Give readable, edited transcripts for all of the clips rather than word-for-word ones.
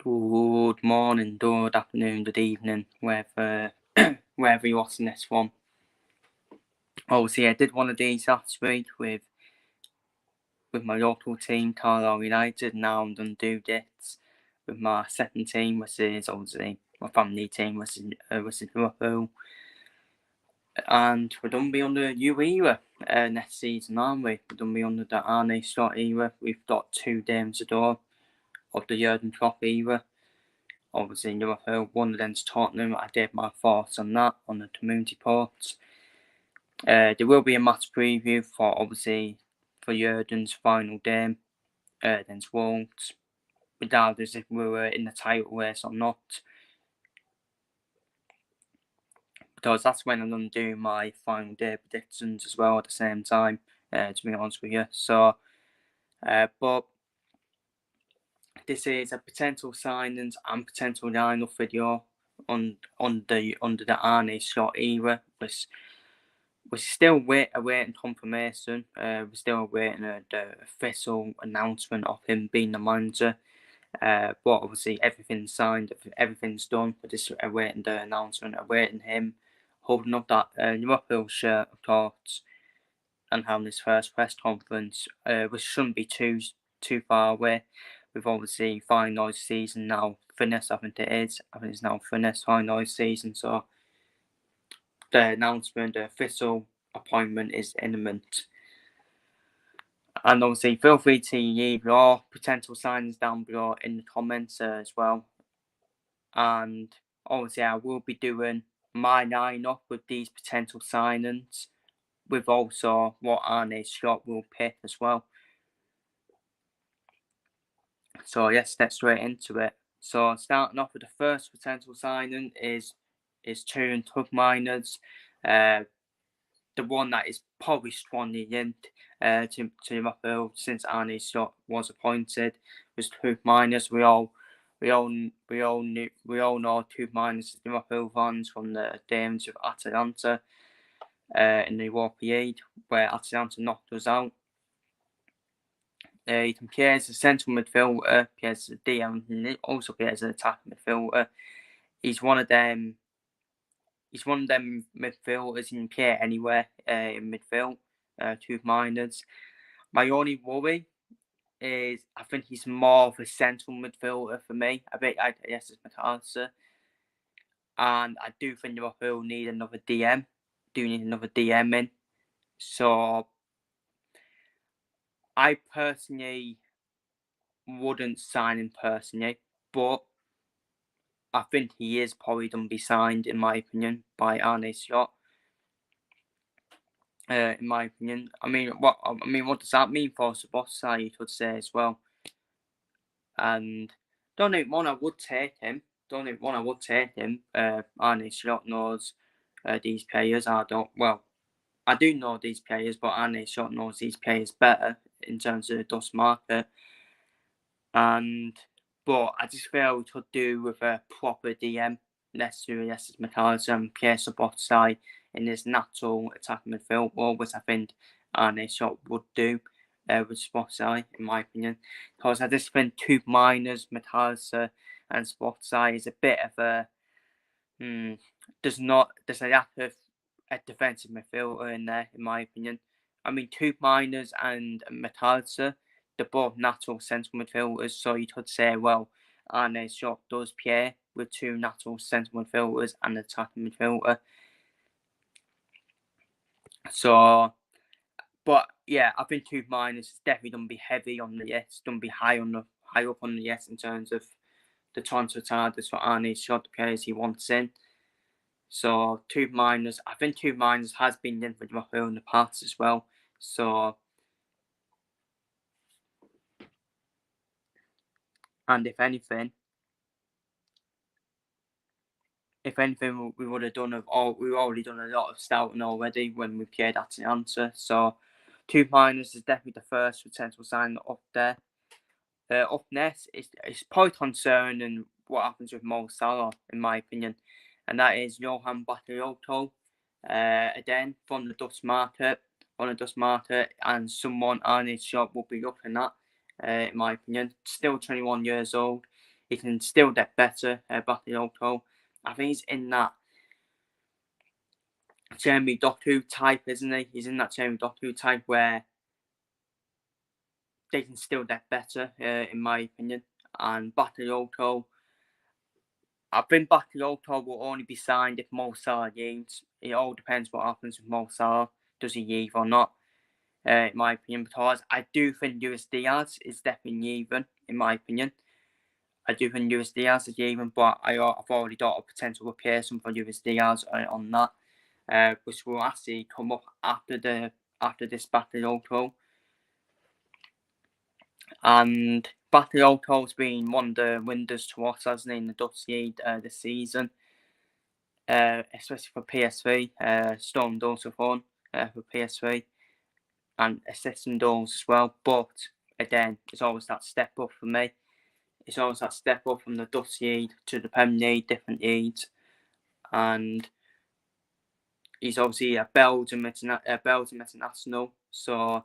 Good morning, good afternoon, good evening, wherever wherever you're watching this one. Obviously, I did one of these last week with my local team, Carlisle United. Now I'm going to do this with my second team, which is obviously my family team, which is Liverpool. And we're going to be under the new era next season, aren't we? We're going to be under the Arne Slot era. We've got 2 games to do of the Jurgen Klopp era. Obviously, Liverpool, one of them's Tottenham. I did my thoughts on that on the community ports. There will be a match preview for Jurgen's final game against Wolves, regardless if we were in the title race or not. Because that's when I'm going to do my final day predictions as well at the same time, to be honest with you. So, but this is a potential signings and potential lineup video on the Arne Slot era, which we're still awaiting confirmation. We're still awaiting the official announcement of him being the manager. But obviously everything's signed, everything's done. We're just awaiting the announcement, awaiting him holding up that Liverpool shirt, of course, and having his first press conference, which shouldn't be too far away. We've obviously finalised season now finished. I think it is. I think it's now finished, finalised season. So the announcement, the official appointment is imminent. And obviously, feel free to leave your potential signings down below in the comments as well. And obviously, I will be doing my lineup with these potential signings, with also what Arne Slot will pick as well. So let's get straight into it. So starting off with the first potential signing is Turin Tug Miners. The one that is probably strongly linked to Liverpool since Arne Slot was appointed was Tug Miners. We all know Tug Miners Liverpool fans from the games with Atalanta in the Europa League, where Atalanta knocked us out. He can play as a central midfielder, plays as a DM, and also plays as an attacking midfielder. He's one of them midfielders you can play anywhere in midfield. Tug Miners. My only worry is I think he's more of a central midfielder for me. Yes, it's McAllister. And I do think Liverpool need another DM. In. So I personally wouldn't sign him personally, but I think he is probably going to be signed, in my opinion, by Arne Slot. In my opinion, what does that mean for Szoboszlai? You could say as well. And don't know one I would take him. Arne Slot knows these players. I do know these players, but Arne Slot knows these players better in terms of the Dutch market. But I just feel we could do with a proper DM next to McAllister and play Szoboszlai in his natural attacking midfield role, which I think Arne Slot would do with Szoboszlai, in my opinion. Because I just think Tug Miners, McAllister and Szoboszlai is a bit of a... there's a lack of a defensive midfielder in there, in my opinion. I mean, Tug Miners and McAllister, they're both natural central midfielders, so you could say, well, Arne Slot does play with 2 natural central midfielders and an attacking midfielder. So, but yeah, I think Tug Miners is definitely going to be heavy on the yes, going to be high up on the yes in terms of the transfer targets for Arne Slot, the players he wants in. So Tug Miners, I think Tug Miners has been in for Liverpool in the past as well. So, and if anything, we would have done we've already done a lot of scouting already when we played Atalanta. So, Tug Miners is definitely the first potential sign up there. Up next, it's probably concerning what happens with Mo Salah, in my opinion, and that is Johan Bakayoko, again from the Dutch market, and someone Arne Slot will be looking at, in my opinion. Still 21 years old. he can still get better. Bakayoko, I think he's in that Jeremy Doku type, isn't he? He's in that Jeremy Doku type where they can still get better, in my opinion. And Bakayoko, I think Bakayoko will only be signed if Mo Salah leaves. It all depends what happens with Mo Salah. Does he leave or not? In my opinion, because I do think Luis Diaz is definitely leaving, in my opinion. I do think Luis Diaz is leaving, but I've already got a potential replacement for Luis Diaz on that, which will actually come up after this Bakayoko. And Bakayoko's been one of the wonders to us, hasn't he, in the Dutch League this season, especially for PSV. Storm goals for fun for PSV, and assisting goals as well. But again, it's always that step up for me. It's always that step up from the Dutch League to the Premier League, different leagues, and he's obviously a Belgium international. So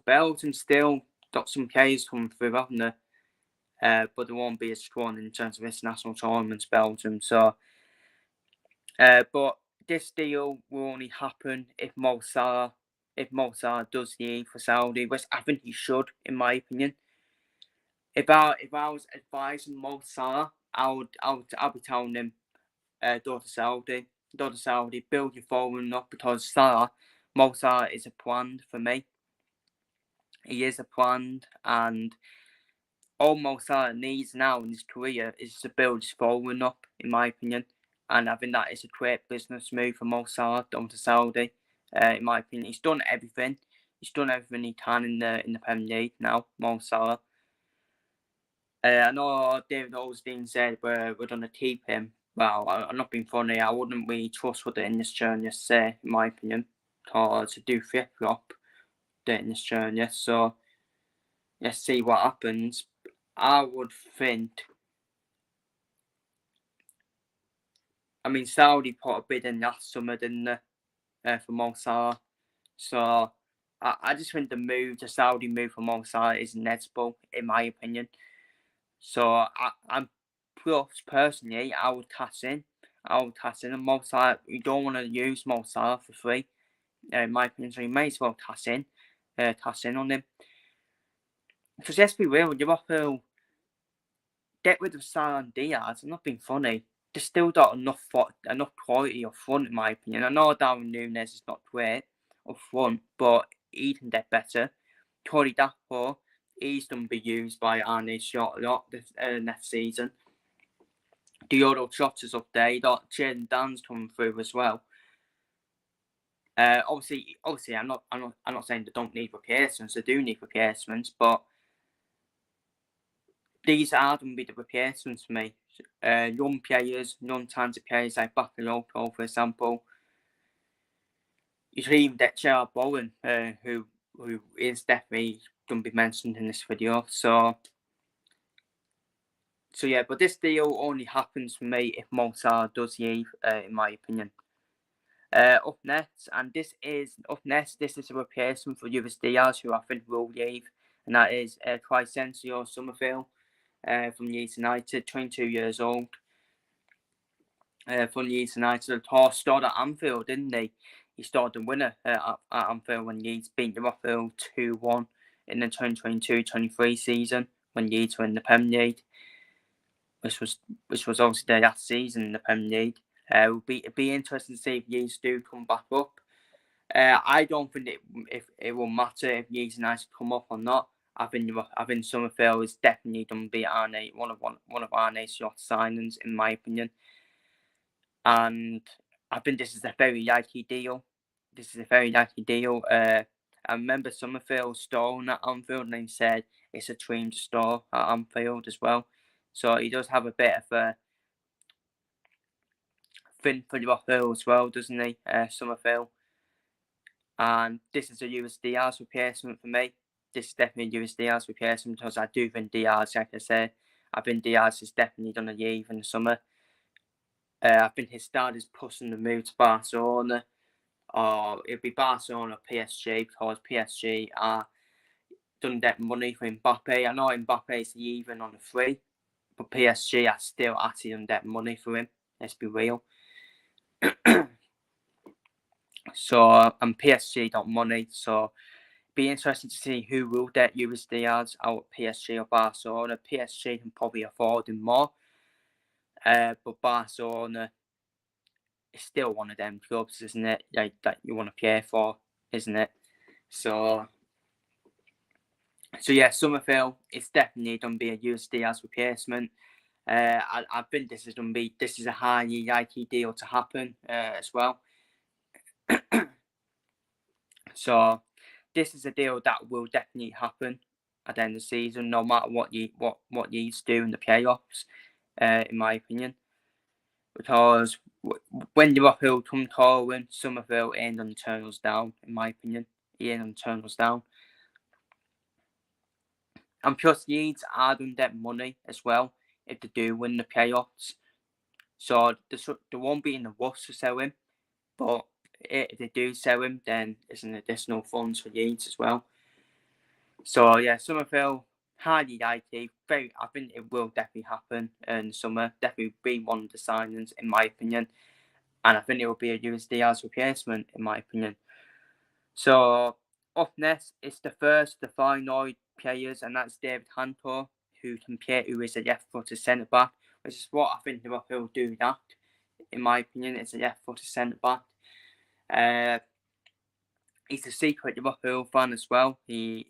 Belgium still got some Ks coming through, haven't they? But they won't be as strong in terms of international tournaments, Belgium. So, but this deal will only happen if Mo Salah does leave for Saudi, which I think he should, in my opinion. If I was advising Mo Salah, I'll be telling him, go to Saudi, build your following up, because Mo Salah is a brand for me. He is a brand, and all Mo Salah needs now in his career is to build his following up, in my opinion. And I think that is a great business move for Mo Salah down to Saudi. In my opinion, he's done everything. He's done everything he can in the Premier League now, Mo Salah. I know David Osteen said we're going to keep him. Well, I'm not being funny. I wouldn't really trust what the English journalists say, in my opinion, because to do flip-flop the English journalists. So let's see what happens. I would think. I mean, Saudi put a bid in last summer, didn't they, for Mo Salah? So I just think the Saudi move for Mo Salah is inevitable, in my opinion. So I'm personally, I would cash in. And Mo Salah, you don't want to use Mo Salah for free, in my opinion. So you may as well cash in on him. Because let's be real, Liverpool get rid of Salah and Diaz. I'm not being funny. They still got enough quality up front, in my opinion. I know Darwin Nunez is not great up front, but he can get better. Cody Gakpo, he's going to be used by Arne Slot a lot this next season. Diogo Jota's up there. You got Jadon Dan's coming through as well. Obviously, I'm not saying they don't need replacements. They do need replacements, but these are going to be the replacements for me. Young players, non-talented players like Bakayoko, for example. You should even get Gerard Bowen, who is definitely going to be mentioned in this video. So yeah, but this deal only happens for me if Mo Salah does leave, in my opinion. Up next, this is a replacement for Luis Diaz, who I think will leave, and that is Crysencio Summerfield from Leeds United, 22 years old. From Leeds United, started at Anfield, didn't he? He started the winner at Anfield when Leeds beat Liverpool 2-1 in the 2022-23 season when Leeds were in the Premier League, which was obviously their last season in the Premier League. It'll be interesting to see if Leeds do come back up. I don't think it will matter if Leeds United come up or not. I think Summerfield is definitely going to be one of Arne Slot's signings, in my opinion. And I think this is a very likely deal. I remember Summerfield stalling at Anfield, and he said it's a dream to stall at Anfield as well. So he does have a bit of a fin for Liverpool as well, doesn't he, Summerfield? And this is a Luis Diaz replacement for me. This is definitely a Luis Diaz replacement, because I do think Diaz, like I said, I think Diaz is definitely going to leave in the summer. I think his dad is pushing the move to Barcelona, or it'll be Barcelona or PSG, because PSG are done that money for Mbappe. I know Mbappe's even on the free, but PSG are still actually done that money for him. Let's be real. So, and PSG got money, so be interesting to see who will get Diaz out of PSG or Barcelona. PSG can probably afford him more, but Barcelona is still one of them clubs, isn't it? Like that you want to play for, isn't it? So yeah, Summerville, it's definitely going to be a Diaz replacement. I think this is a highly likely deal to happen as well. So this is a deal that will definitely happen at the end of the season, no matter what you do in the playoffs, in my opinion. Because when Liverpool come calling, Summerville ain't on the turn us down, in my opinion. He ain't on the turn us down. And plus, Leeds are going to get money as well if they do win the playoffs. So they won't be in the rush to sell him. But if they do sell him, then there's an additional funds for Leeds as well. So yeah, Summerville, highly likely. I think it will definitely happen in the summer. Definitely be one of the signings, in my opinion. And I think it will be a Diaz replacement, in my opinion. So up next, it's the first of the final players, and that's David Hunter, who is a left-footed centre-back, which is what I think Liverpool do that. In my opinion, it's a left-footed centre-back. He's a secret Liverpool fan as well. He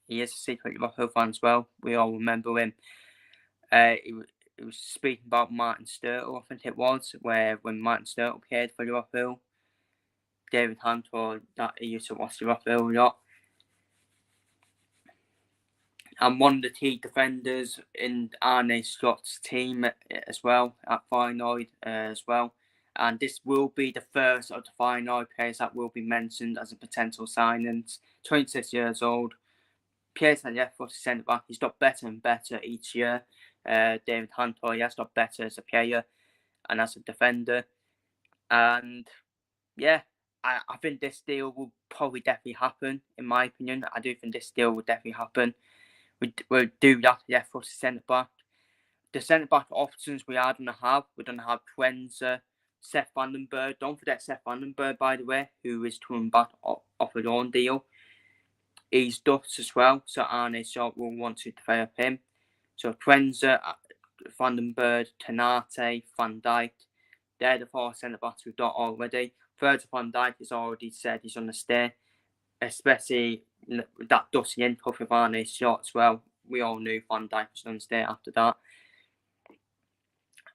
is a secret Liverpool fan as well. We all remember him. He was speaking about Martin Sturtle, I think it was, where when Martin Sturtle played for Liverpool, David Hunter, that he used to watch Liverpool a lot. And one of the key defenders in Arne Slott's team as well, at Feyenoord as well. And this will be the first of the Feyenoord players that will be mentioned as a potential signing. 26 years old, plays at left-footed centre-back. He's got better and better each year. David Hunter, he has got better as a player and as a defender. And yeah, I think this deal will probably definitely happen, in my opinion. I do think this deal will definitely happen. We'll do that left-footed centre-back. The centre-back options we're going to have Quenza, Seth Vandenberg. Don't forget Seth Vandenberg, by the way, who is coming back off a loan deal. He's Dutch as well, so Arne Slot will want to develop him. So Quenza, Vandenberg, Tenate, Van Dijk. They're the four centre-backs we've got already. Virgil van Dijk has already said he's going to stay, especially with that Dutch input with Arne Slot as well. We all knew Van Dijk was going to stay after that.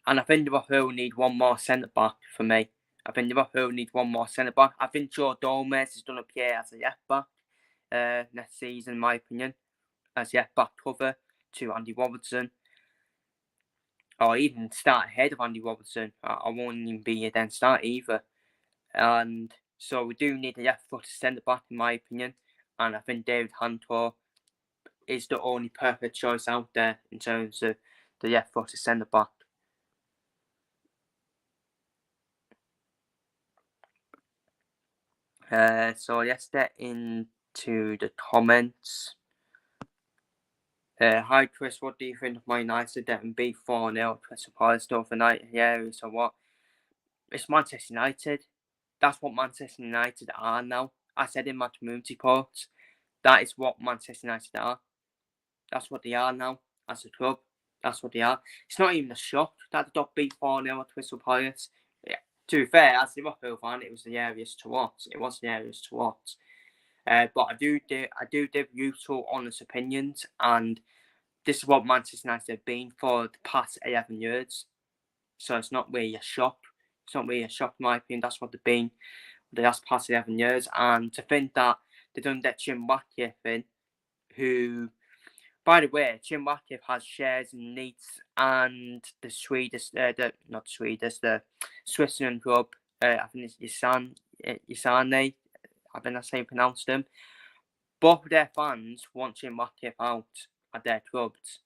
And I think Liverpool need one more centre-back for me. I think Liverpool need one more centre-back. I think Joe Gomez is going to play as a left-back next season, in my opinion, as left-back cover to Andy Robertson. Or even start ahead of Andy Robertson. I won't even be then start either. And so we do need a left-footed centre-back, in my opinion. And I think David Hunter is the only perfect choice out there in terms of the left-footed centre-back. So let's get into the comments. Hi Chris, what do you think of Man United getting beat 4-0 Crystal Palace overnight? Yeah, so what? It's Manchester United. That's what Manchester United are now. I said in my community posts, that is what Manchester United are. That's what they are now as a club. That's what they are. It's not even a shock that they got beat 4-0 at Crystal Palace. Yeah. To be fair, as a Liverpool fan, it was the areas to watch. It was the areas to watch. But I do give useful, honest opinions, and this is what Manchester United have been for the past 11 years. So it's not really a shock. It's not really a shock, in my opinion. That's what they've been for the last past 11 years. And to think that they done that Jim Ratcliffe in, who, by the way, Jim Ratcliffe has shares in Leeds and the Switzerland club. I think it's Isane. I think that's how you pronounce them. Both of their fans want Jim Ratcliffe out at their clubs.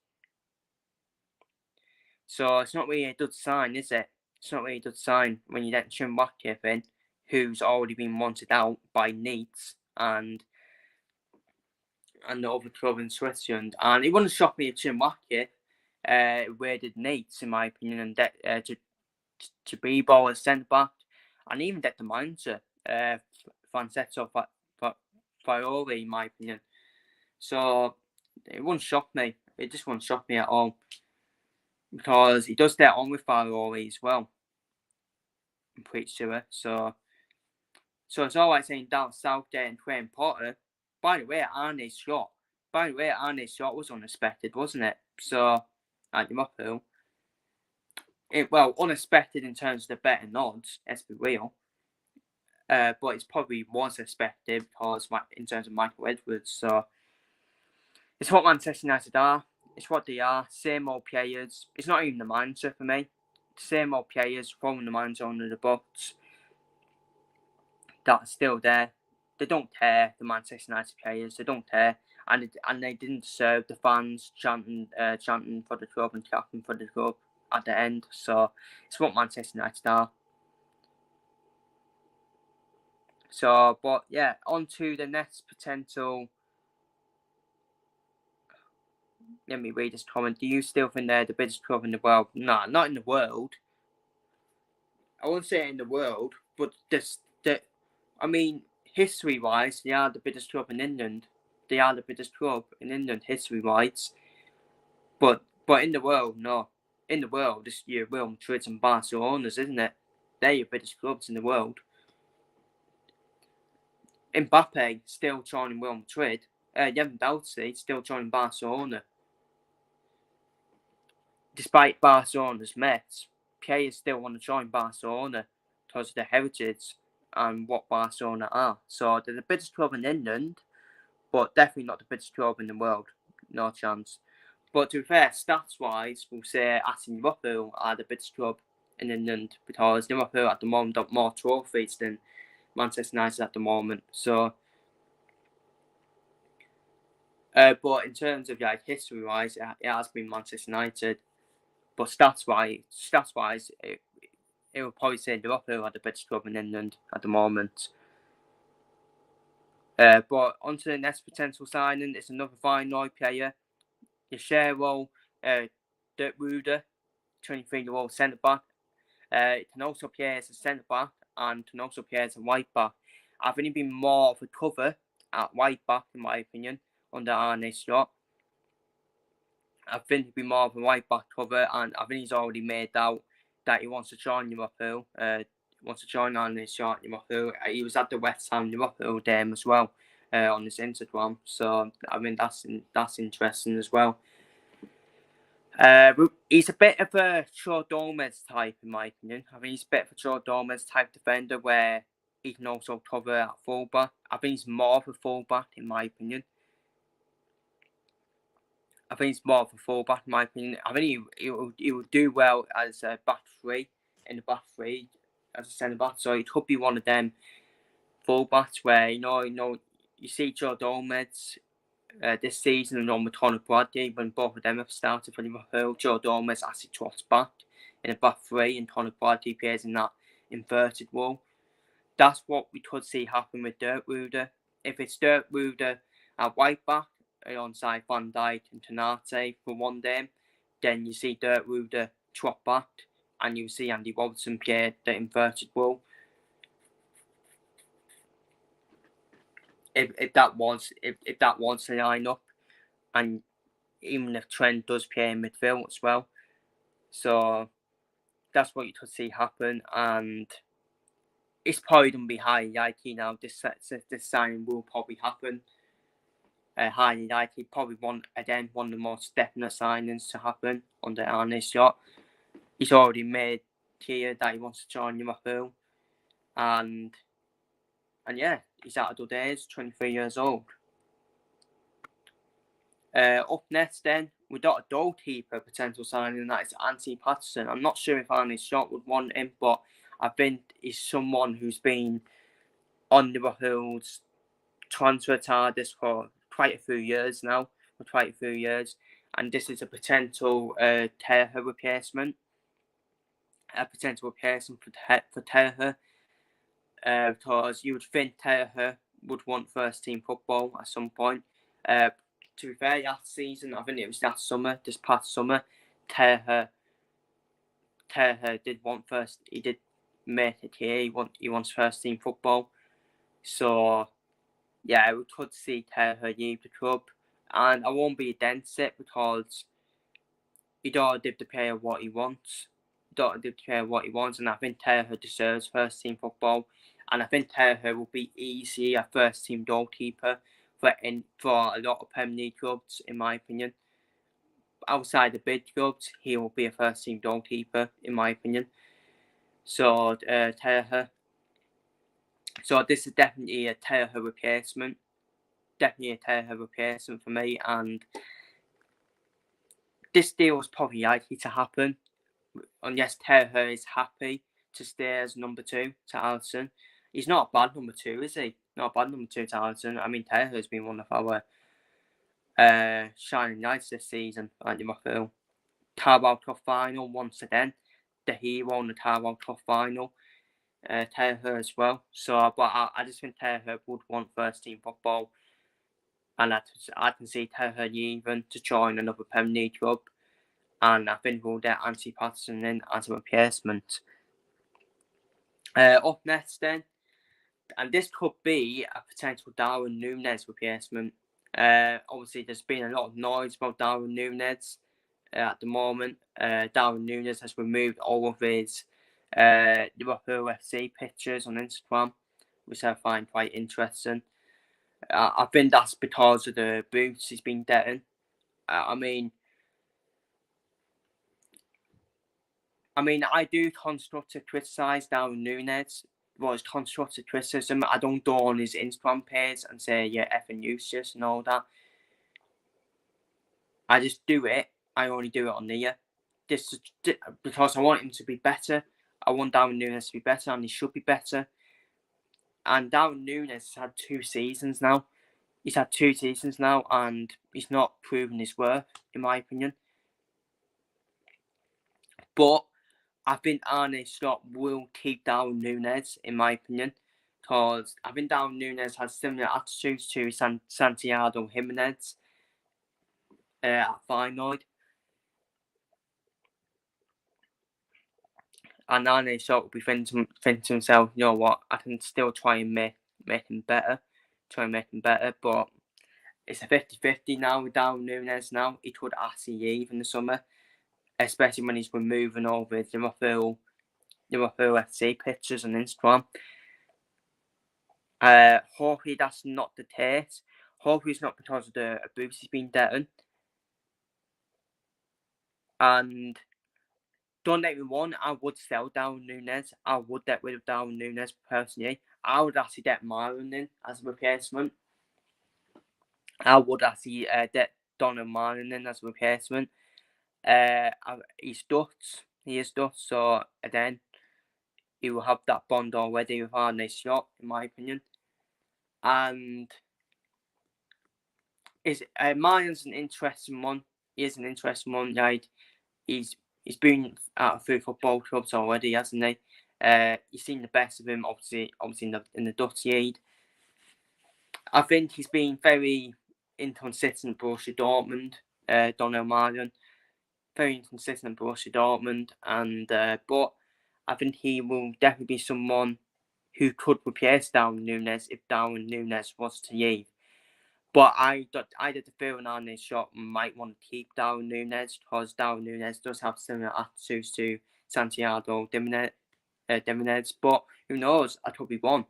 So it's not really a good sign, is it? It's not really a good sign when you let Jim Ratcliffe in, who's already been wanted out by Leeds, and and the other club in Switzerland. And it wouldn't shock me if Jim Wackett raided Nates, in my opinion, and to be ball as centre back, and even that the manager, Francesco Fiore, in my opinion. So it wouldn't shock me. It just wouldn't shock me at all, because he does get on with Fiore as well. I'm pretty sure. So it's all right saying down Southgate and Graham Potter. By the way, Arne's shot was unexpected, wasn't it? So at Liverpool, unexpected in terms of the betting odds. Let's be real. But it probably was expected because in terms of Michael Edwards. So it's what Manchester United are. It's what they are. Same old players. It's not even the manager for me. Same old players throwing the manager under the bus. That's still there. They don't care, the Manchester United players. They don't care, and they didn't deserve the fans chanting for the club and clapping for the club at the end. So it's what Manchester United are. So, but yeah, on to the next potential. Let me read this comment. Do you still think they're the biggest club in the world? Nah, not in the world. I won't say in the world, but history-wise, they are the biggest club in England. They are the biggest club in England, history-wise. But in the world, no. In the world, it's your Real Madrid and Barcelona's, isn't it? They're your biggest clubs in the world. Mbappe still joining Real Madrid. Lewandowski still joining Barcelona. Despite Barcelona's mess, players still want to join Barcelona because of their heritage and what Barcelona are. So they're the biggest club in England, but definitely not the biggest club in the world. No chance. But to be fair, stats-wise, we'll say Aston Liverpool are the biggest club in England, because Liverpool at the moment have more trophies than Manchester United at the moment. So, but in terms of history-wise, it has been Manchester United. But stats-wise, it will probably say Liverpool are the biggest club in England at the moment. But on to the next potential signing, it's another Feyenoord player, Yashiro Dirtruder, 23-year-old centre-back. It can also play as a centre-back and can also play as a right-back. I think he'd be more of a cover at right-back, in my opinion, under Arne Slot. I think he'd be more of a right-back cover, and I think he's already made out that he wants to join Liverpool. Wants to join Arne Slot Liverpool. He was at the West Ham Liverpool game as well on his Instagram. So I mean that's interesting as well. He's a bit of a Joe Gomez type, in my opinion. I think he's a bit of a Joe Gomez type defender where he can also cover at fullback. I think he's more of a fullback, in my opinion. I think he's more of a fullback, in my opinion. I think he will do well as a back three, in the back three, as a centre back. So he could be one of them fullbacks where you see Joe Gomez this season along with Conor Bradley, when both of them have started for Liverpool. Joe Gomez actually drops back in a back three, and Conor Bradley plays in that inverted role. That's what we could see happen with Dirtruder. If it's Dirtruder at right back alongside Van Dijk and Konate for one day, then you see Dirtruder drop back, and you see Andy Robertson play the inverted role. If that was the lineup, and even if Trent does play in midfield as well. So that's what you could see happen, and it's probably going to be highly likely now. This signing will probably happen. Highly likely, probably one of the most definite signings to happen under Arne Slot. He's already made clear that he wants to join Liverpool, and yeah, he's out of the days, 23 years old. Up next, then, we got a goalkeeper potential signing, and that is Anthony Patterson. I'm not sure if Arne Slot would want him, but I think he's someone who's been on Liverpool's transfer TARDIS for quite a few years now, and this is a potential Terha replacement. A potential replacement for Terha, because you would think Terha would want first team football at some point. To be fair, last season, I think it was this past summer, Terha did want first. He did make it here. He wants first team football. So yeah, we could see Terha leave the club, and I won't be against it because he don't give the player what he wants. And I think Terha deserves first team football, and I think Terha will be easy a first team goalkeeper for a lot of Premier League clubs, in my opinion. Outside the big clubs, he will be a first team goalkeeper, in my opinion. So Terha. So this is definitely a Terha replacement. Definitely a Terha replacement for me, and this deal is probably likely to happen. Unless Terha is happy to stay as number 2 to Alisson. He's not a bad number 2, is he? Not a bad number 2 to Alisson. I mean, Terha has been one of our shining lights this season at Liverpool. Carabao Cup final once again. The hero in the Carabao Cup final. Terha as well. So, but I just think Terha would want first team football, and I can see Terha leaving to join another Premier League club, and I think we'll get Anthony Patterson in as a replacement. Up next then, and this could be a potential Darwin Nunez replacement. Obviously, there's been a lot of noise about Darwin Nunez at the moment. Darwin Nunez has removed all of his Liverpool FC pictures on Instagram, which I find quite interesting. I think that's because of the boots he's been getting. I mean, I do constructive criticise Darwin Nunez. Well, it's constructive criticism. I don't go on his Instagram page and say, yeah, effing useless and all that. I just do it. I only do it on here. This because I want him to be better. I want Darwin Nunez to be better, and he should be better. And Darwin Nunez has had 2 seasons now. He's had 2 seasons now, and he's not proven his worth, in my opinion. But I think Arne Slot will keep Darwin Nunez, in my opinion, because I think Darwin Nunez has similar attitudes to Santiago Jimenez at Feyenoord. And Arne Slot will be thinking to himself, you know what, I can still try and make him better. But it's a 50-50 now with Darwin Nunez now. He could actually leave in the summer, especially when he's been moving over his Liverpool FC pictures on Instagram. Hopefully that's not the case. Hopefully it's not because of the abuse he's been getting. And don't get me wrong, I would sell Darwin Nunez. I would get rid of Darwin Nunez personally. I would actually get Marlon in as a replacement. I would actually get Donald Marlon in as a replacement. He's Dutch. He is Dutch, so again, he will have that bond already with Arne Slot, in my opinion. And Marlon's an interesting one. He is an interesting one. Like he's been at a few football clubs already, hasn't he? You've seen the best of him, obviously in the Dutch league. I think he's been very inconsistent Borussia Dortmund, Donald Marlon. Very inconsistent Borussia Dortmund, and but I think he will definitely be someone who could replace Darwin Nunez if Darwin Nunez was to leave. But I did the feeling Arne Slot might want to keep Darwin Nunez because Darwin Nunez does have similar attitudes to Santiago Jimenez. But who knows? I could be wrong.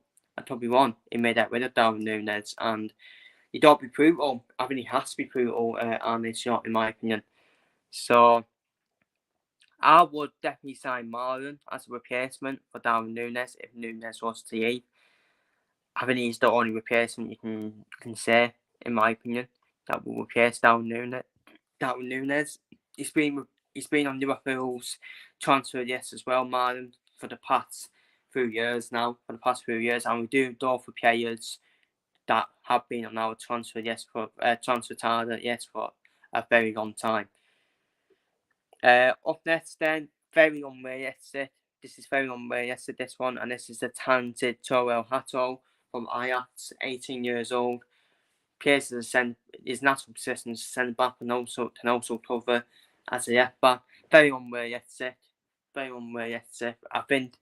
He may get rid of Darwin Nunez, and he don't be brutal. I think he has to be brutal, Arne Slot, in my opinion. So I would definitely sign Marlon as a replacement for Darwin Nunez if Nunez was to leave. I think he's the only replacement you can say, in my opinion, that will replace Darwin Nunez. He's been on Liverpool's transfer list as well, Marlon, for the past few years, and we do go for players that have been on our transfer list for a very long time. Up next then, very unrealistic. This is very unrealistic, this one, and this is the talented Torel Hatto from Ajax, 18 years old. plays as his natural position as centre back and also can also cover as a left back. Very unrealistic. Very unrealistic. I think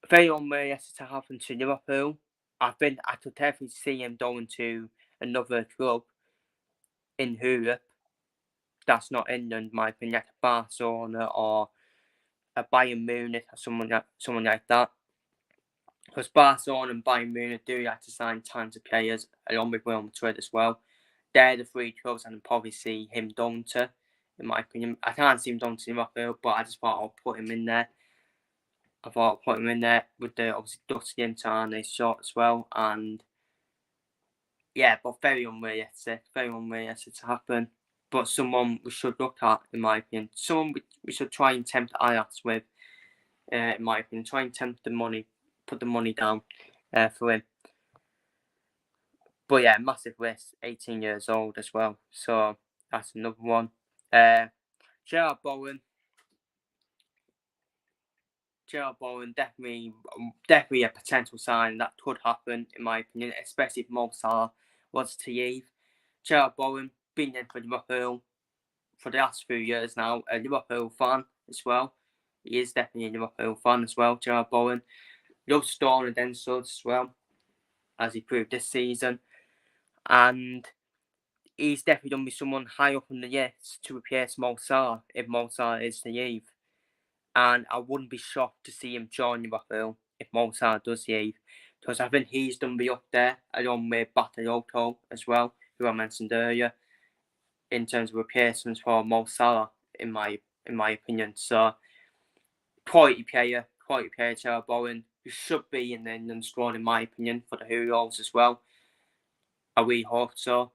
very unrealistic to happen to Liverpool. I think I could definitely see him going to another club in Europe. That's not England, in my opinion, like a Barcelona or a Bayern Munich or someone like that. Because Barcelona and Bayern Munich do like to sign tons of players, along with Real Madrid as well. They're the three clubs I can probably see him going to, in my opinion. I can't see him going to Liverpool, but I just thought I'll put him in there. I thought I'll put him in there with the obviously Dusty into Arne's shot as well. And yeah, but very unrealistic to happen. But someone we should look at, in my opinion. Someone we should try and tempt Ajax with, in my opinion. Try and tempt the money, put the money down for him. But yeah, massive risk, 18 years old as well. So that's another one. Gerard Bowen, definitely a potential sign that could happen, in my opinion, especially if Mo Salah was to leave. Gerard Bowen, been in for Liverpool for the last few years now, a Liverpool fan as well. He is definitely a Liverpool fan as well, Gerard Bowen. Loves Storm and Suds as well, as he proved this season. And he's definitely going to be someone high up on the list to replace Mo Salah if Mo Salah is to leave. And I wouldn't be shocked to see him join Liverpool if Mo Salah does leave, because I think he's going to be up there along with Bakayoko as well, who I mentioned earlier, in terms of replacements for Mo Salah, in my opinion. So quality player, Gerard Bowen, who should be in the England squad, in my opinion, for the Heroes as well. I really hope so.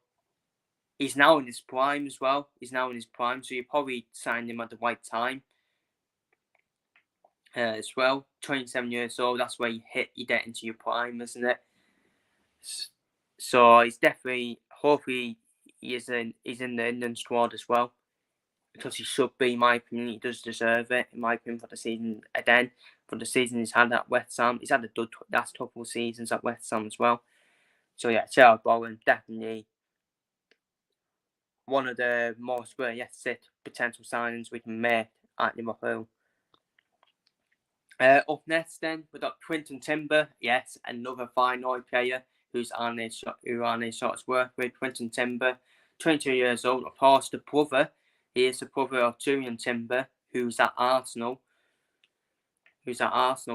He's now in his prime as well. So you probably signed him at the right time as well. 27 years old, that's where you get into your prime, isn't it? So he's definitely, hopefully, he's in the England squad as well, because he should be, in my opinion. He does deserve it, in my opinion, for the season again. For the season he's had at West Ham. He's had a good last couple of seasons at West Ham as well. So yeah, Gerard Bowen, definitely one of the most realistic potential signings we can make at Liverpool. Up next then, we've got Quinton Timber. Yes, another Feyenoord player who Arne Slot's worked with. Quinton Timber, 22 years old. Of course, he is the brother of Julian Timber, who's at Arsenal.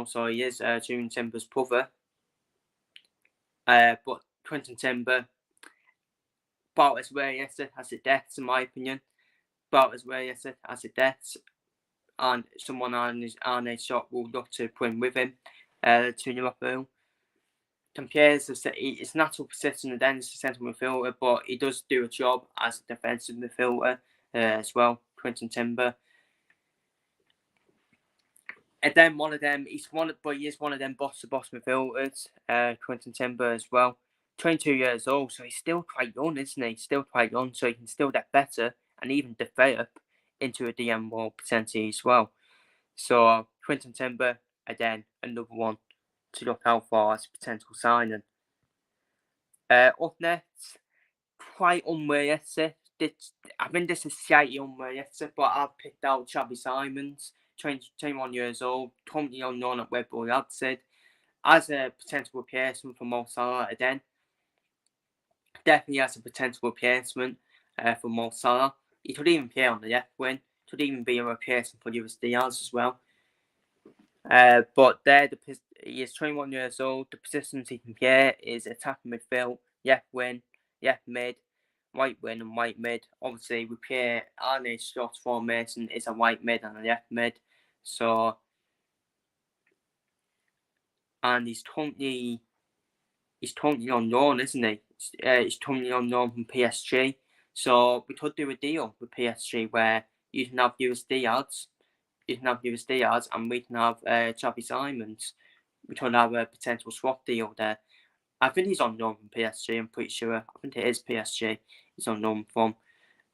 So he is Julian Timber's brother. But Quinton Timber, about as realistic as it gets, in my opinion. And someone Arne Slot will look to put him with him to Liverpool. Compares his natural position then as a central midfielder, but he does do a job as a defensive midfielder as well, Quinton Timber. And then he is one of them boss-to-boss midfielders, Quinton Timber as well. 22 years old, so he's still quite young, isn't he? So he can still get better and even develop into a DM role potentially as well. So Quinton Timber, again, another one to look out for as a potential signing. Up next, quite unrealistic. I think this is slightly unrealistic, but I've picked out Xavi Simons, 21 years old, currently on loan at Red Bull Leipzig, as a potential replacement for Mo Salah again. Definitely as a potential replacement for Mo Salah. He could even play on the left wing. Could even be a replacement for Luis Diaz as well. But he is 21 years old. The positions he can play is attacking midfield, left wing, left mid, right wing and right mid. Obviously, we play Arne Slot's formation is a right mid and a left mid. So, and he's currently on loan, isn't he? He's currently on loan from PSG. So we could do a deal with PSG where you can have Luis Diaz, and we can have Xavi Simons. We could have a potential swap deal there. I think he's on loan from PSG. I'm pretty sure. I think it is PSG. He's on loan from.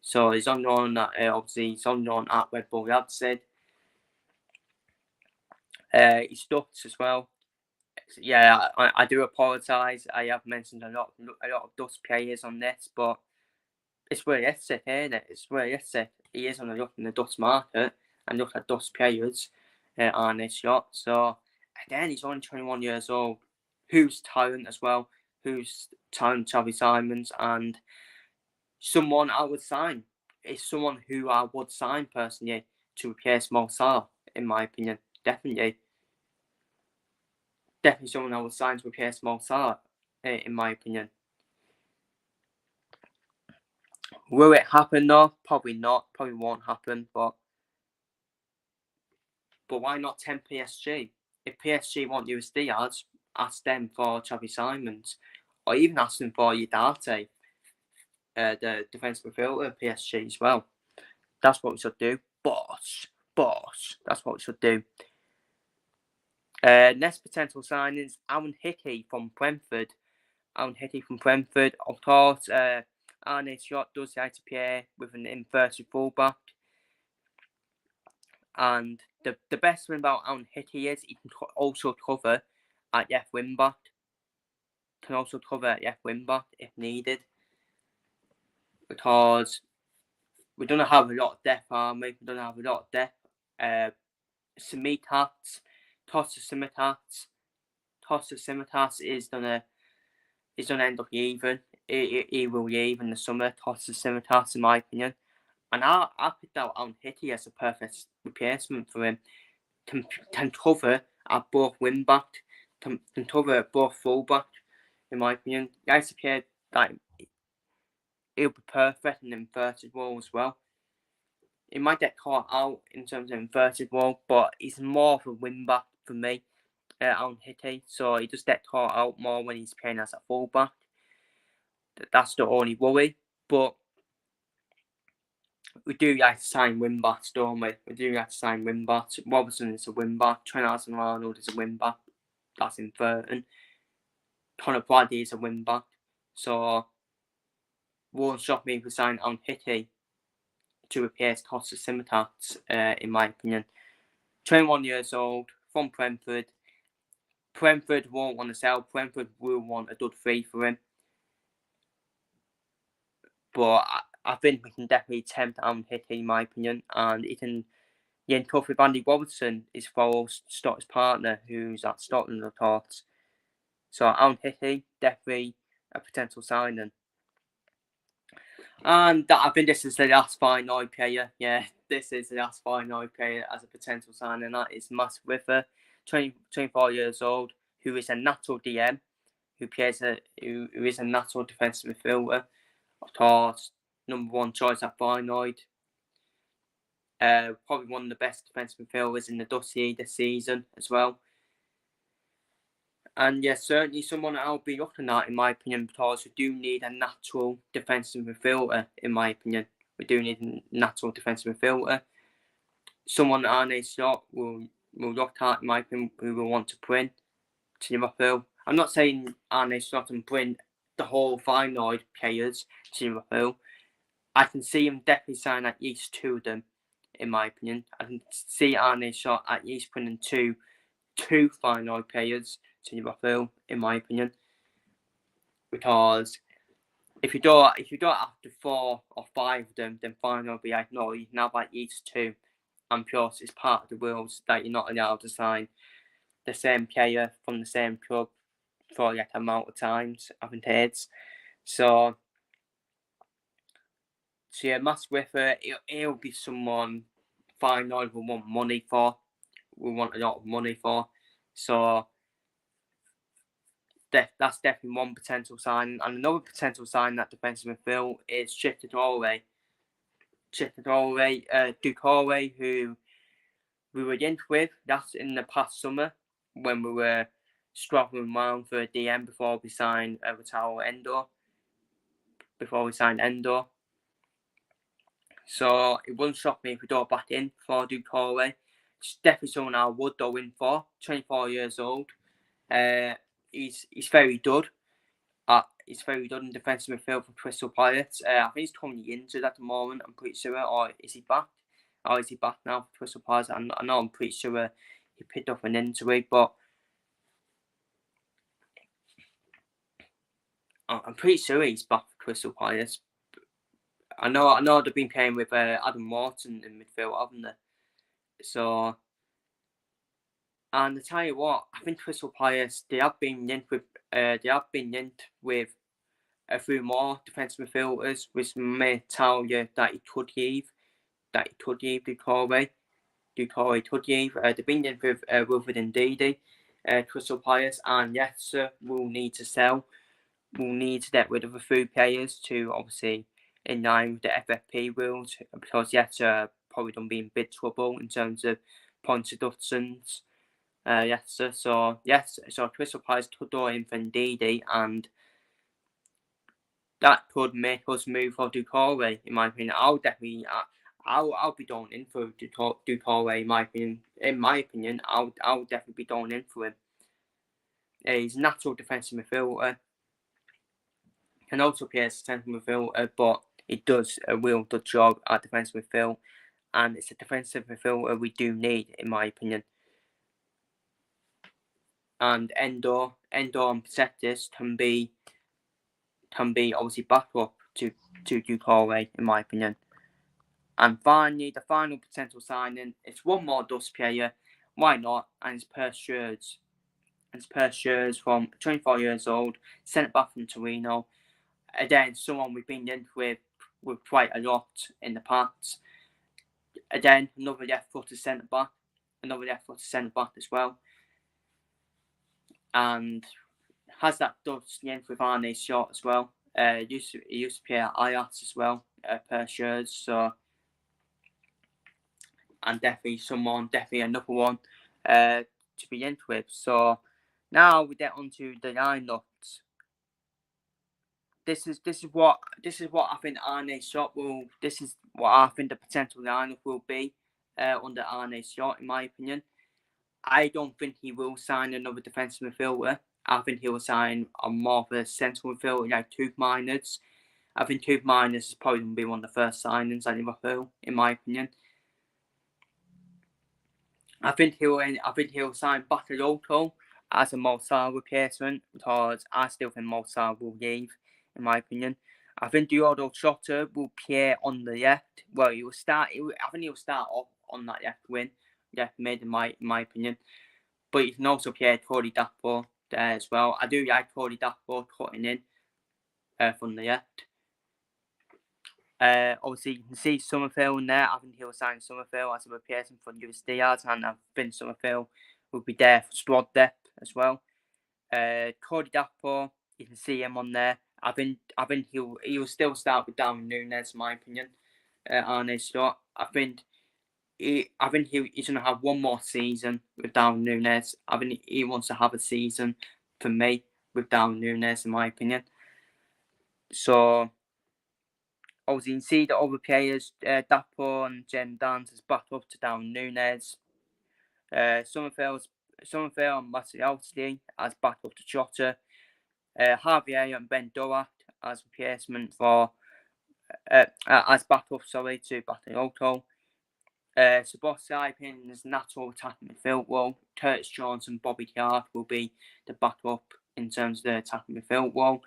So he's on loan at obviously he's on loan at Red Bull Leipzig. He's Dutch as well. yeah, I do apologise. I have mentioned a lot of Dutch players on this, but it's realistic, isn't it? It's realistic. He is on a look in the Dutch market and look at Dutch players on this shot. So again, he's only 21 years old. Who's talent as well? Who's talent? Xavi Simons, and someone I would sign. Is someone who I would sign personally to replace Mo Salah, in my opinion. Definitely someone I would sign to replace Mo Salah, in my opinion. Will it happen though? Probably not. Probably won't happen. But why not tempt PSG? If PSG want Diaz, ask them for Xavi Simons, or even ask them for Udarte, the defensive midfielder of PSG as well. That's what we should do. Boss. That's what we should do. Next potential signings, Aaron Hickey from Brentford. Of course, Arne Slot does like to play with an inverted fullback. And the best thing about Aaron Hickey is he can also cover at left wing back. If needed. Because we don't have a lot of depth, We don't have a lot of depth. Tossa Simitas is gonna end up leaving. He will leave in the summer. Tossa Simitas, in my opinion. And I picked out Aaron Hickey as a perfect replacement for him. Can cover at both wing back, can cover at both full back, in my opinion. Guys, appeared like he'll be perfect in inverted role as well. He might get caught out in terms of inverted role, but he's more of a wing back for me, Aaron Hickey. So he just get caught out more when he's playing as a full back. That's the only worry. But we do like to sign wing backs, don't we? Robertson is a wing back. Trent Alexander-Arnold is a wing back. That's inverted. Conor Bradley is a wing back. So won't shock me if we sign Aaron Hickey to replace Tossa Simitas, in my opinion. 21 years old, from Brentford. Brentford won't want to sell. Brentford will want a dud fee for him. But I think we can definitely tempt Aaron Hickey, in my opinion, and he can get tough with Andy Robertson, his fellow Scottish partner, who's at Scotland, of course. So Aaron Hickey, definitely a potential signing. And I think this is the last final player. Yeah, this is the last final player as a potential signing. That is Matt Wither, 24 years old, who is a natural DM, who is a natural defensive midfielder. Of course, number one choice at Feyenoord. Probably one of the best defensive midfielders in the Dutch league this season as well. And yes, certainly someone I'll be looking at, in my opinion, because we do need a natural defensive midfielder, in my opinion. We do need a natural defensive midfielder. Someone Arne Slot will look at, in my opinion, who will want to bring to Liverpool. I'm not saying Arne Slot and bring the whole Feyenoord players to Liverpool. I can see him definitely sign at least two of them, in my opinion. I can see Arne Slot at least bringing two Feyenoord players to Liverpool, in my opinion. Because if you don't after 4 or 5 of them, then Feyenoord will be like, no, you can have at least 2. And plus, it's part of the rules that you're not allowed to sign the same player from the same club for like amount of times, I think it is. So yeah, Matt Wither, he'll be someone Feyenoord will want money for. We want a lot of money for. So that's definitely one potential sign. And another potential sign that defensive midfield is Doucouré, who we were linked with. That's in the past summer when we were struggling around for a DM before we signed Endo. So it wouldn't shock me if we go back in for Doucouré. It's definitely someone I would go in for. 24 years old. He's very good. He's very good in defensive midfield for Crystal Palace. I think he's currently injured at the moment, I'm pretty sure. Or is he back? Or is he back now for Crystal Palace? I know I'm pretty sure he picked up an injury, but I'm pretty sure he's back for Crystal Palace. I know they've been playing with Adam Wharton in midfield, haven't they? So, and I tell you what, I think Crystal Palace they have been linked with a few more defensive midfielders, which may tell you that he could leave, Doucouré. Doucouré could leave. They've been linked with Wilfred and Didi, Crystal Palace, and yes, will need to sell. We'll need to get rid of a few players to obviously in line with the FFP rules because yes, probably don't be in big trouble in terms of point deductions. Yes, sir. So yes, so Crystal Palace could go in for Ndidi, and that could make us move for Doucouré. In my opinion, I'll be going in for Doucouré. In my opinion, I'll definitely be going in for him. He's a natural defensive midfielder. Can also play as a central midfielder, but he does a real good job at defensive midfield, and it's a defensive midfielder we do need, in my opinion. And Endor and Pacetis can be obviously back up to Doucouré, in my opinion. And finally, the final potential signing, it's one more Dust player. Why not? And it's Pershers. It's Pershers from 24 years old, centre back from Torino. Again, someone we've been linked with quite a lot in the past. Again, another left-footed centre back as well. And has that Dutch link with Arne Slot as well. He used to play at Ajax as well, Pershers. So, and definitely another one to be linked with. So now we get onto the lineups. This is what I think Arne Slot will. This is what I think the potential lineup will be under Arne Slot, in my opinion. I don't think he will sign another defensive midfielder. I think he will sign a more of a central midfielder like Tube Miners. I think Tube Miners is probably going to be one of the first signings at Liverpool, in my opinion. I think he'll sign Bakayoko as a Mo Salah replacement because I still think Mo Salah will leave, in my opinion. I think Diogo Jota will play on the left. Well, I think he'll start off on that left mid, in my opinion. But you can also play Cody Gakpo there as well. I do like Cody Gakpo cutting in from the left. Obviously, you can see Summerfield in there. I think he'll sign Summerfield as a replacement for Diaz, and I think Summerfield will be there for squad depth as well. Cody Gakpo, you can see him on there. I think he'll still start with Darwin Nunez, in my opinion. Arne Slot. I think he's going to have one more season with Darwin Nunez. I think he wants to have a season for me with Darwin Nunez, in my opinion. So, obviously, you can see the other players, Dapo and Jen Dance is back up to Darwin Nunez. Summerfield and Macielski as back up to Jota. Javier and Ben Dorat as replacement for as backup, to Bakayoko. Sabosai in his natural attacking midfield role. Curtis Jones and Bobby Clark will be the backup in terms of the attacking midfield role.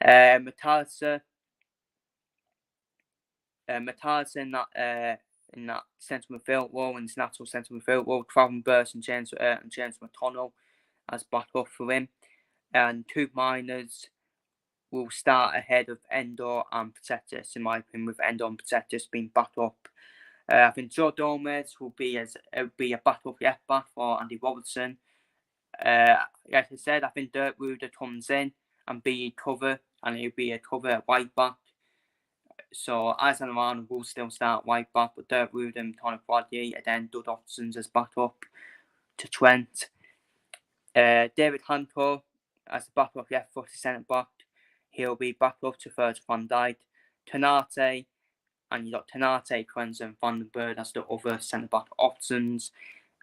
Matalisa in that central midfield role, in his natural central midfield role. Travon Burst and James McConnell as backup for him. And Two Miners will start ahead of Endor and Pacetis, in my opinion, with Endor and Pacetis being back up. I think Joe Gomez will be a backup left back for Andy Robertson. Like I said, I think Dirk Ruder comes in and be cover, and he'll be a cover at right back. So Isaac Arnold will still start right back, but Dirk Ruder and Tony Quadri, and then Doug Hodgson's as backup to Trent. David Hanko as the backup left-footed centre back. He'll be back up to Virgil van Dijk. Tenate, and you got Tenate, Quenza and Van den Berg as the other centre back options.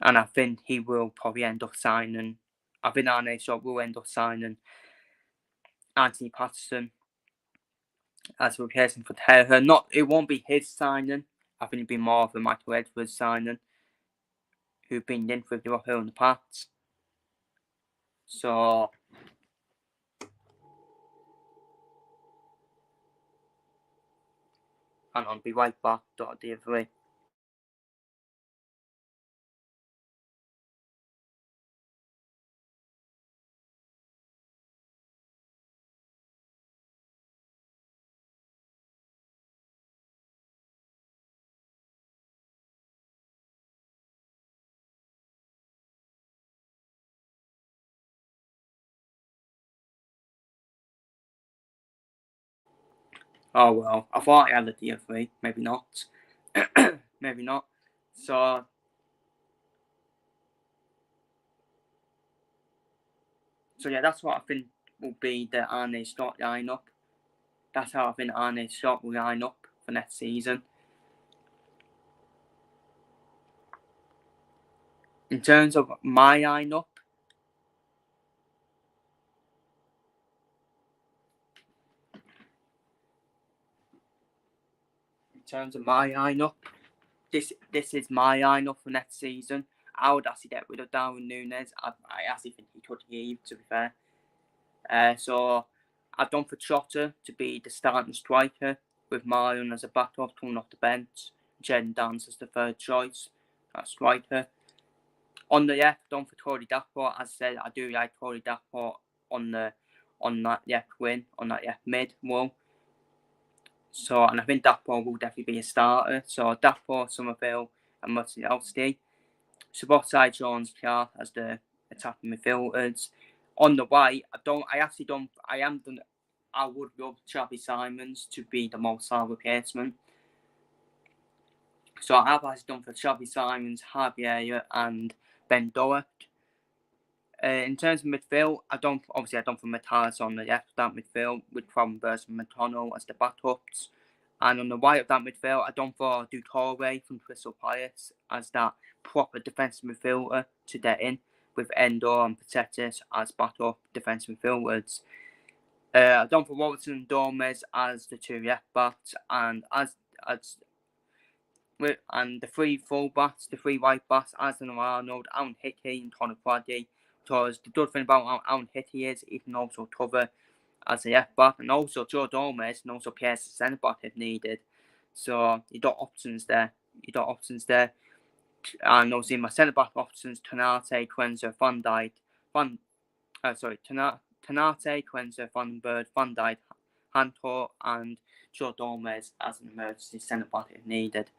And I think he will probably end up signing. I think Arne Slot will end up signing Anthony Patterson as a replacement for Terher. It won't be his signing. I think it'll be more of a Michael Edwards signing, who've been linked with Liverpool in the past. So and I'll be right back to the other. Oh well, I thought I had a DFA, maybe not. Maybe not. So yeah, that's what I think will be the Arne Slot lineup. That's how I think Arne Slot will line up for next season. In terms of my lineup, this is my lineup for next season. I would actually get rid of Darwin Nunez. I actually think he could leave, to be fair. So I've gone for Trotter to be the starting striker, with Marion as a backup coming off the bench. Jen Dance as the third choice, that striker. On the left, gone for Cody Davenport. As I said, I do like Cody Davenport on that left wing, on that left mid wall. So, and I think Davenport will definitely be a starter. So Davenport, Somerville, and Martinowski. Sabotay, Jones, Clark as the attacking midfielders. On the right, I would love Chappie Simons to be the Mossad replacement. So I have actually done for Chappie Simons, Javier, and Ben Doherty. In terms of midfield, I done for Matthias on the left of that midfield, with Cronenberg and McDonnell as the backups. And on the right of that midfield, I done for Dutouré from Crystal Palace as that proper defensive midfielder to get in, with Endor and Patetis as backup defensive midfielders. I done for Robertson and Dormes as the two left backs, and the three fullbacks, the three right backs, Aston Arnold, Aaron Hickey, and Conor Bradley. Because the good thing about Aaron Hickey is he can also cover as a left back, and also Joe Dormes, and also Pierce as centre back if needed. So you got options there. And obviously my centre back options: Tanate, Quenzer, Tanate, Quenzer, Van Bird, Van Dijk, Hantor, and Joe Dormes as an emergency centre back if needed.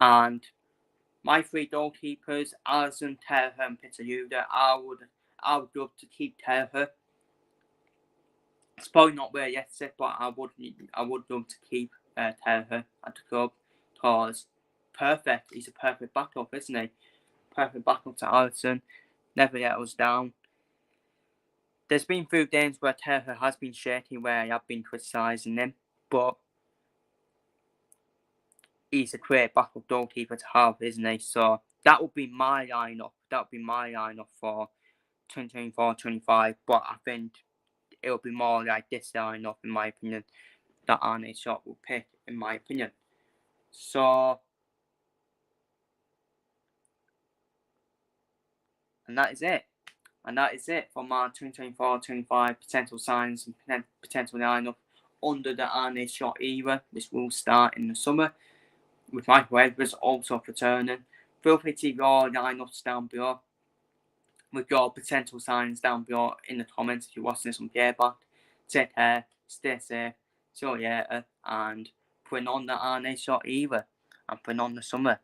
And my three goalkeepers, Alisson, Terha, and Pitayuda. I would love to keep Terha. It's probably not realistic, but I would love to keep Terha at the club, because he's a perfect backup, isn't he? Perfect backup to Alisson. Never let us down. There's been few games where Terha has been shaky, where I have been criticising him, but he's a great backup goalkeeper to have, isn't he? So that would be my lineup. For 2024-25. But I think it'll be more like this lineup, in my opinion, that Arne Slot will pick, in my opinion. So, and that is it. And that is it for my 2024-25 potential signs and potential lineup under the Arne Slot era, which will start in the summer, with Michael Edwards also returning. Feel free to your lineups down below, with your potential signs down below in the comments if you're watching this on playback. Take care, stay safe, see you later, and putting on the Arne Slot era, and putting on the summer.